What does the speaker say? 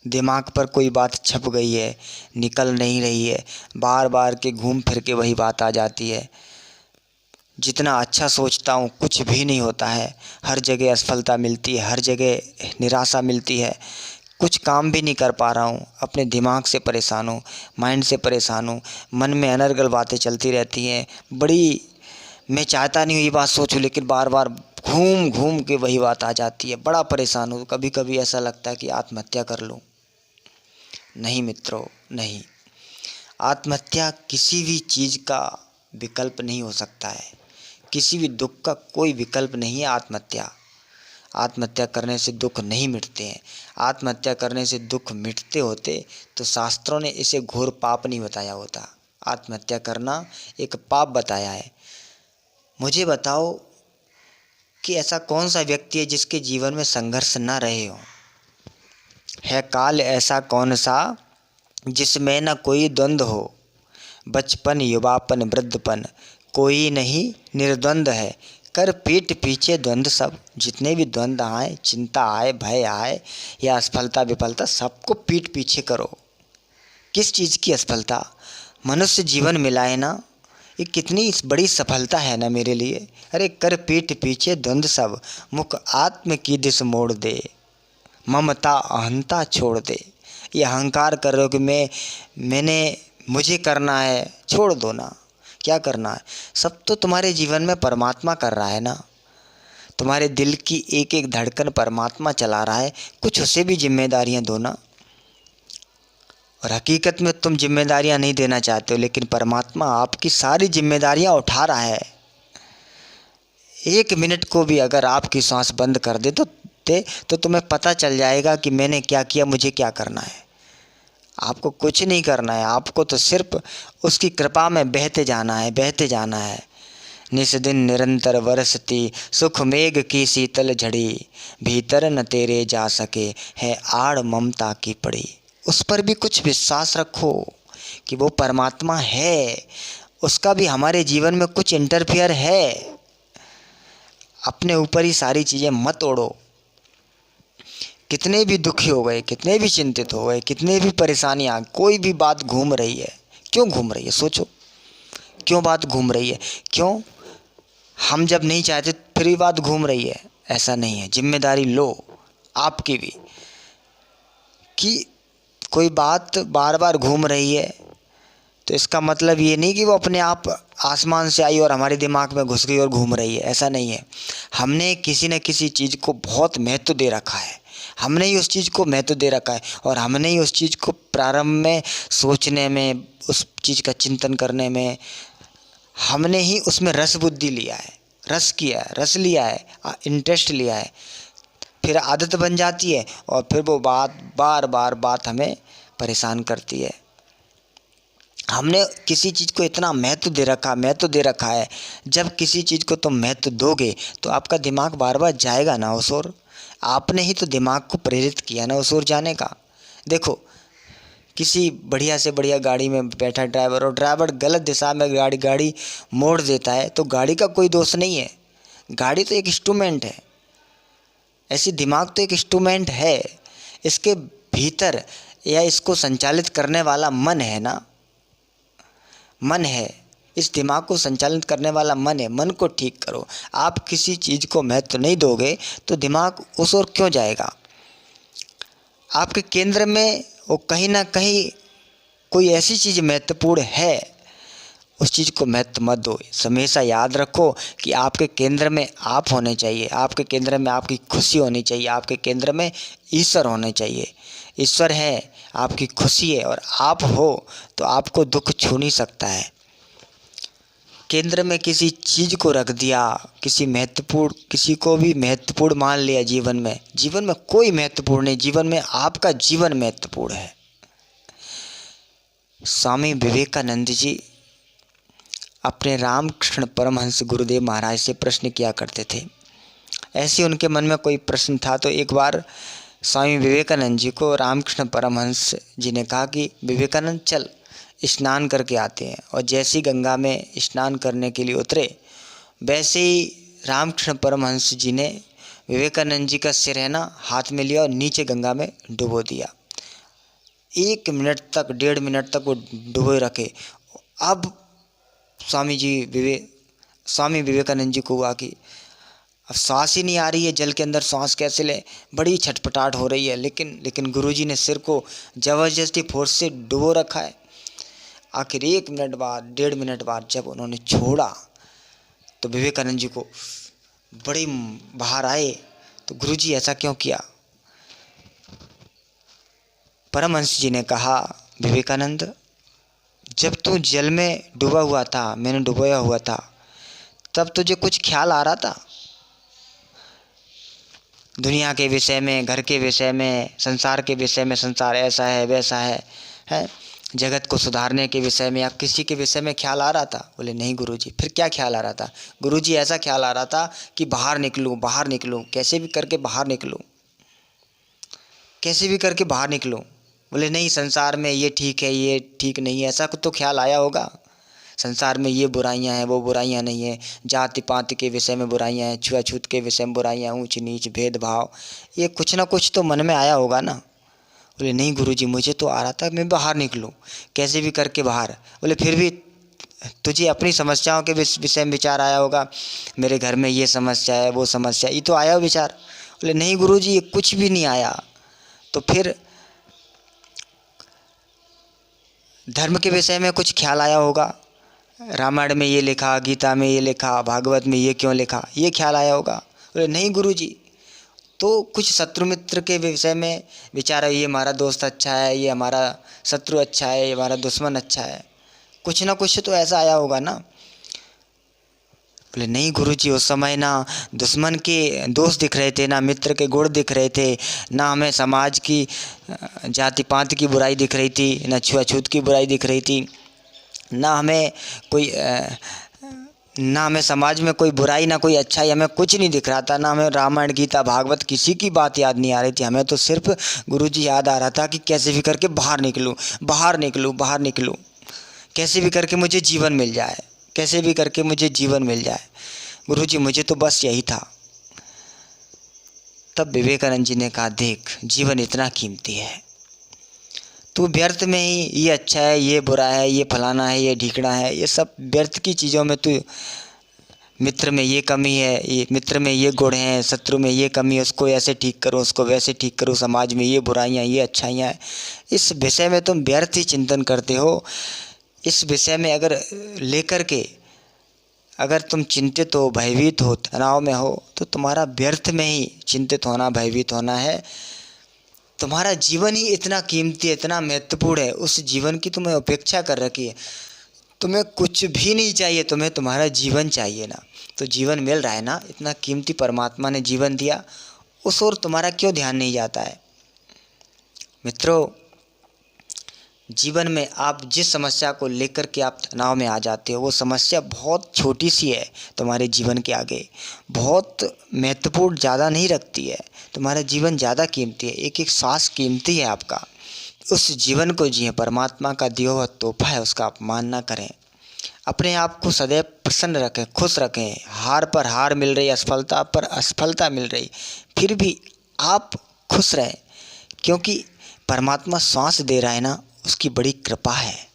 दिमाग पर कोई बात छप गई है, निकल नहीं रही है, बार बार के घूम फिर के वही बात आ जाती है। जितना अच्छा सोचता हूँ कुछ भी नहीं होता है, हर जगह असफलता मिलती है, हर जगह निराशा मिलती है। कुछ काम भी नहीं कर पा रहा हूँ, अपने दिमाग से परेशान हूँ, माइंड से परेशान हूँ, मन में अनर्गल बातें चलती रहती हैं। बड़ी मैं चाहता नहीं हूँ ये बात सोचूं, लेकिन बार बार घूम घूम के वही बात आ जाती है। बड़ा परेशान हूँ, कभी कभी ऐसा लगता है कि आत्महत्या कर लूँ। नहीं मित्रों, नहीं, आत्महत्या किसी भी चीज़ का विकल्प नहीं हो सकता है, किसी भी दुख का कोई विकल्प नहीं है आत्महत्या। आत्महत्या करने से दुख नहीं मिटते हैं। आत्महत्या करने से दुख मिटते होते तो शास्त्रों ने इसे घोर पाप नहीं बताया होता। आत्महत्या करना एक पाप बताया है। मुझे बताओ कि ऐसा कौन सा व्यक्ति है जिसके जीवन में संघर्ष न रहे हो। है काल ऐसा कौन सा जिसमें न कोई द्वंद्व हो, बचपन युवापन वृद्धपन कोई नहीं निर्द्वंद्व है। कर पीठ पीछे द्वंद्व सब, जितने भी द्वंद्व आए, चिंता आए, भय आए या असफलता विफलता, सबको पीठ पीछे करो। किस चीज़ की असफलता? मनुष्य जीवन मिला है ना, ये कितनी बड़ी सफलता है ना मेरे लिए। अरे कर पीठ पीछे द्वंद्व सब, मुख आत्म की दिश मोड़ दे, ममता अहंता छोड़ दे। ये अहंकार कर रहे हो कि मुझे करना है, छोड़ दो ना। क्या करना है? सब तो तुम्हारे जीवन में परमात्मा कर रहा है ना। तुम्हारे दिल की एक एक धड़कन परमात्मा चला रहा है, कुछ उसे भी जिम्मेदारियां दो ना। और हकीकत में तुम जिम्मेदारियां नहीं देना चाहते हो, लेकिन परमात्मा आपकी सारी जिम्मेदारियां उठा रहा है। एक मिनट को भी अगर आपकी सांस बंद कर दे तो तुम्हें पता चल जाएगा कि मैंने क्या किया, मुझे क्या करना है। आपको कुछ नहीं करना है, आपको तो सिर्फ उसकी कृपा में बहते जाना है, बहते जाना है। निस दिन निरंतर बरसती सुख मेघ की शीतल झड़ी, भीतर न तेरे जा सके है आड़ ममता की पड़ी। उस पर भी कुछ विश्वास रखो कि वो परमात्मा है, उसका भी हमारे जीवन में कुछ इंटरफियर है। अपने ऊपर ही सारी चीज़ें मत ओढ़ो। कितने भी दुखी हो गए, कितने भी चिंतित हो गए, कितने भी परेशानियाँ, कोई भी बात घूम रही है, क्यों घूम रही है? सोचो, क्यों बात घूम रही है? क्यों? हम जब नहीं चाहते फिर भी बात घूम रही है? ऐसा नहीं है। जिम्मेदारी लो आपकी भी, कि कोई बात बार बार घूम रही है तो इसका मतलब ये नहीं कि वो अपने आप आसमान से आई और हमारे दिमाग में घुस गई और घूम रही है। ऐसा नहीं है। हमने किसी न किसी चीज़ को बहुत महत्व दे रखा है, हमने ही उस चीज़ को महत्व दे रखा है, और हमने ही उस चीज़ को प्रारंभ में सोचने में, उस चीज़ का चिंतन करने में, हमने ही उसमें रस बुद्धि लिया है, रस किया है, रस लिया है, इंटरेस्ट लिया है। फिर आदत बन जाती है और फिर वो बार बार बात हमें परेशान करती है। हमने किसी चीज़ को इतना महत्व दे रखा है। जब किसी चीज़ को तुम महत्व दोगे तो आपका दिमाग बार बार जाएगा ना उस ओर। आपने ही तो दिमाग को प्रेरित किया ना उस ओर जाने का। देखो, किसी बढ़िया से बढ़िया गाड़ी में बैठा ड्राइवर, और ड्राइवर गलत दिशा में गाड़ी मोड़ देता है तो गाड़ी का कोई दोष नहीं है। गाड़ी तो एक इंस्ट्रूमेंट है, ऐसी दिमाग तो एक इंस्ट्रूमेंट है। इसके भीतर या इसको संचालित करने वाला मन है ना, मन है। इस दिमाग को संचालित करने वाला मन है। मन को ठीक करो। आप किसी चीज़ को महत्व नहीं दोगे तो दिमाग उस ओर क्यों जाएगा? आपके केंद्र में वो कहीं ना कहीं कोई ऐसी चीज़ महत्वपूर्ण है, उस चीज़ को महत्व मत दो। हमेशा याद रखो कि आपके केंद्र में आप होने चाहिए, आपके केंद्र में आपकी खुशी होनी चाहिए, आपके केंद्र में ईश्वर होने चाहिए। ईश्वर है, आपकी खुशी है, और आप हो तो आपको दुख छू नहीं सकता है। केंद्र में किसी चीज़ को रख दिया, किसी को भी महत्वपूर्ण मान लिया जीवन में कोई महत्वपूर्ण नहीं। जीवन में आपका जीवन महत्वपूर्ण है। स्वामी विवेकानंद जी अपने रामकृष्ण परमहंस गुरुदेव महाराज से प्रश्न किया करते थे। ऐसे उनके मन में कोई प्रश्न था तो एक बार स्वामी विवेकानंद जी को रामकृष्ण परमहंस जी ने कहा कि विवेकानंद चल स्नान करके आते हैं। और जैसे ही गंगा में स्नान करने के लिए उतरे, वैसे ही रामकृष्ण परमहंस जी ने विवेकानंद जी का सिर है ना हाथ में लिया और नीचे गंगा में डुबो दिया। 1 मिनट तक, 1.5 मिनट तक वो डुबोए रखे। अब स्वामी विवेकानंद जी को हुआ कि अब सांस ही नहीं आ रही है, जल के अंदर सांस कैसे लें, बड़ी छटपटाहट हो रही है, लेकिन गुरुजी ने सिर को ज़बरदस्ती फोर्स से डुबो रखा है। आखिर 1 मिनट बाद, 1.5 मिनट बाद जब उन्होंने छोड़ा तो विवेकानंद जी को बड़ी बाहर आए। तो गुरुजी ऐसा क्यों किया? परमहंस जी ने कहा, विवेकानंद, जब तू जल में डूबा हुआ था, मैंने डुबोया हुआ था, तब तुझे कुछ ख्याल आ रहा था दुनिया के विषय में, घर के विषय में, संसार के विषय में, संसार ऐसा है वैसा है जगत को सुधारने के विषय में या किसी के विषय में ख्याल आ रहा था? बोले नहीं गुरुजी। फिर क्या ख्याल आ रहा था? गुरुजी ऐसा ख्याल आ रहा था कि बाहर निकलूं, कैसे भी करके बाहर निकलूं। बोले नहीं, संसार में ये ठीक है, ये ठीक नहीं है, ऐसा तो ख्याल आया होगा। संसार में ये बुराइयां हैं, वो बुराइयां नहीं है, जाति पाति के विषय में बुराइयां हैं, छुआछूत के विषय में बुराइयां, ऊंच नीच, भेदभाव, ये कुछ ना कुछ तो मन में आया होगा ना। बोले नहीं गुरुजी, मुझे तो आ रहा था मैं बाहर निकलूं, कैसे भी करके बाहर। बोले फिर भी तुझे अपनी समस्याओं के विषय में विचार आया होगा, मेरे घर में ये समस्या है, वो समस्या, ये तो आया हो विचार। बोले नहीं गुरुजी, ये कुछ भी नहीं आया। तो फिर धर्म के विषय में कुछ ख्याल आया होगा, रामायण में ये लिखा, गीता में ये लिखा, भागवत में ये क्यों लिखा, ये ख्याल आया होगा। बोले नहीं गुरुजी, तो कुछ शत्रु मित्र के विषय में विचार है, ये हमारा दोस्त अच्छा है, ये हमारा शत्रु अच्छा है, ये हमारा दुश्मन अच्छा है, कुछ ना कुछ तो ऐसा आया होगा ना। बोले नहीं गुरुजी, उस समय ना दुश्मन के दोष दिख रहे थे, ना मित्र के गुण दिख रहे थे, ना हमें समाज की जाति पात की बुराई दिख रही थी, ना छुआछूत की बुराई दिख रही थी, ना हमें समाज में कोई बुराई, ना कोई अच्छाई, हमें कुछ नहीं दिख रहा था, ना हमें रामायण गीता भागवत किसी की बात याद नहीं आ रही थी। हमें तो सिर्फ गुरुजी याद आ रहा था कि कैसे भी करके बाहर निकलूं, कैसे भी करके मुझे जीवन मिल जाए, गुरुजी मुझे तो बस यही था। तब विवेकानंद जी ने कहा, देख जीवन इतना कीमती है, तू व्यर्थ में ही ये अच्छा है, ये बुरा है, ये फलाना है, ये ढीकना है, ये सब व्यर्थ की चीज़ों में तू, मित्र में ये कमी है, ये मित्र में ये गुण है, शत्रु में ये कमी है, उसको ऐसे ठीक करो, उसको वैसे ठीक करो, समाज में ये बुराइयाँ, ये अच्छाइयाँ हैं, इस विषय में तुम व्यर्थ ही चिंतन करते हो। इस विषय में अगर लेकर के अगर तुम चिंतित हो, भयभीत हो, तनाव में हो, तो तुम्हारा व्यर्थ में ही चिंतित होना, भयभीत होना है। तुम्हारा जीवन ही इतना कीमती है, इतना महत्वपूर्ण है, उस जीवन की तुम्हें अपेक्षा कर रखी है, तुम्हें कुछ भी नहीं चाहिए, तुम्हें तुम्हारा जीवन चाहिए ना। तो जीवन मिल रहा है ना, इतना कीमती परमात्मा ने जीवन दिया, उस ओर तुम्हारा क्यों ध्यान नहीं जाता है? मित्रों, जीवन में आप जिस समस्या को लेकर के आप तनाव में आ जाते हो, वो समस्या बहुत छोटी सी है, तुम्हारे जीवन के आगे बहुत महत्वपूर्ण ज़्यादा नहीं रखती है। तुम्हारा जीवन ज़्यादा कीमती है, एक एक सांस कीमती है आपका। उस जीवन को जिए, परमात्मा का दिया हुआ तोहफा है, उसका अपमान ना करें। अपने आप को सदैव प्रसन्न रखें, खुश रखें। हार पर हार मिल रही, असफलता पर असफलता मिल रही, फिर भी आप खुश रहें, क्योंकि परमात्मा सांस दे रहा है ना, उसकी बड़ी कृपा है।